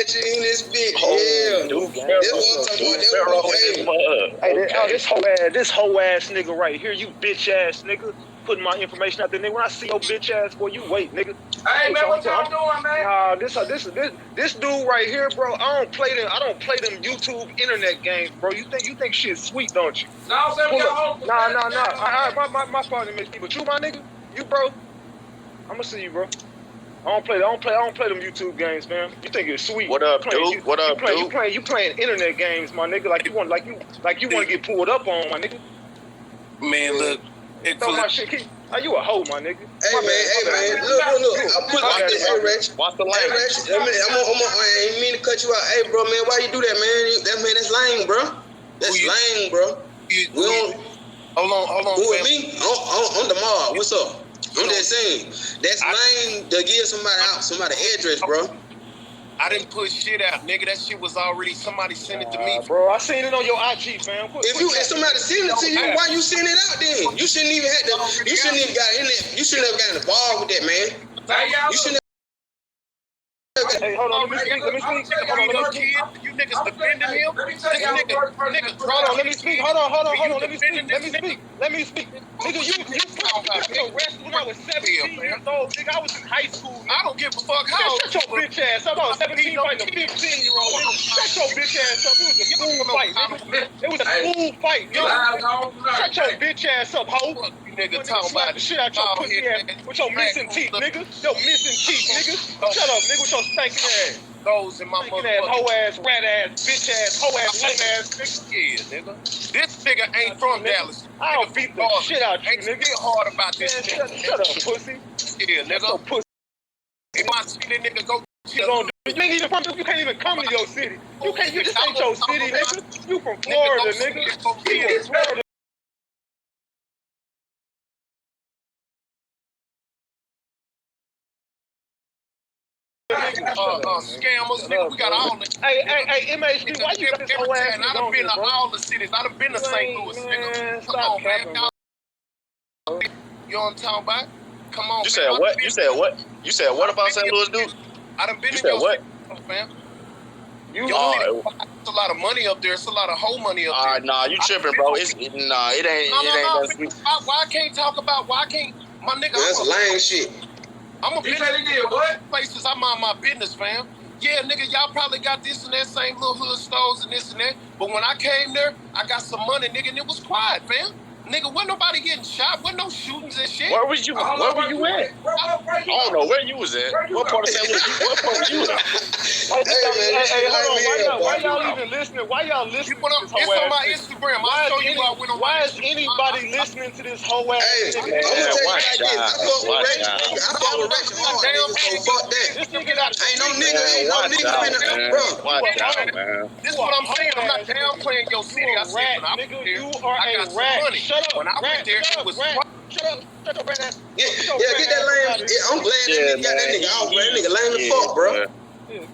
in this bitch. Oh, Yeah. dude, This what I'm talking about. Hey, this whole ass nigga right here, you bitch ass nigga, putting my information out there, nigga. When I see your bitch ass, boy, you wait, nigga. Hey man, what y'all doing, man? Nah, this dude right here, bro. I don't play them YouTube internet games, bro. You think shit's sweet, don't you? No, I'm saying we got Nah. My fault, Miss But you, my nigga, you, bro. I'ma see you, bro. I don't play them YouTube games, man. You think it's sweet? What up, dude? What up, dude? You playing internet games, my nigga. Like you want to get pulled up on, my nigga. Man, look. Throw my shit. Are you a hoe, my nigga? Hey man, look. I put like this. Hey Ratchet. What's the Hey language? Ratchet, I ain't mean to cut you out. Hey bro, man, why you do that, man? That's lame, bro. That's lame, bro. We don't. Hold on. Who with me? On the mob. What's up? I'm just saying. That's lame to give somebody address, bro. I didn't put shit out, nigga. That shit was already, somebody sent it to me. Bro, I seen it on your IG, fam. If somebody sent it to you, why you send it out then? You shouldn't even have to. You shouldn't even got in there. You shouldn't have gotten involved with that, man. You shouldn't. Hey, hold on, let me speak. You niggas defending him? This nigga, hold on, let me speak. Hold on, let me speak. Nigga, you arrested when I was 17 years old, nigga. I was in high school. I don't give a fuck how. Shut your bitch ass up. I was 17 fighting a 15-year-old, nigga. Shut your bitch ass up. It was a school fight, nigga. It was a school fight, nigga. Shut your bitch ass up, hoe. You nigga talking about the shit out your pussy ass with your missing teeth, nigga. Your missing teeth, nigga. Shut up, nigga, with your stinking ass. Goes in my motherfucking hoe ass, rat ass, bitch ass, hoe ass, lame ass, nigga. Yeah, nigga. This nigga ain't from Dallas. I'll beat the shit out you, nigga. Get hard about this shit. Shut up, pussy. Yeah, nigga. Pussy. If I see that nigga go, you ain't even from. You can't even come to your city. You can't. This ain't your city, nigga. You from Florida, nigga. You from Florida. Scammers, nigga, we got all the. Hey, MHD, why you got this whole ass? I done been to all the cities. I done been to St. Louis, nigga. Come on, man. You know what I'm talking about? Come on, You said what? You said what? You said what about St. Louis, dude? I done been You in said your what? city, fam. It's a lot of money up there. It's a lot of whole money up there. Nah, you tripping, bro. It ain't that sweet. Why I can't talk about? Why I can't? My nigga, that's lame shit. I'm a business. What places I mind my business, fam? Yeah, nigga, y'all probably got this and that same little hood stores and this and that. But when I came there, I got some money, nigga, and it was quiet, fam. Nigga, wasn't nobody getting shot. Wasn't no shootings and shit. Where were you at? I don't know where you was at. What part of St. Louis? What part were you at? Hey, hold on. Why y'all even listening? Why y'all listening to this whole ass? It's on my Instagram. I'll show you why I went on. Why is anybody listening to this whole ass? Hey, I'm gonna tell you like this. I fuck with Ratchet hard, nigga, so fuck that. Ain't no nigga finna, bro. Watch out, man. This is what I'm saying. I'm not downplaying your city. I said, nigga, you are a rat. Shut up. When I went there, it was. Shut up, rat ass. Yeah, get that lame. I'm glad that nigga got that nigga out, man. That nigga lame as fuck, bro. Yeah,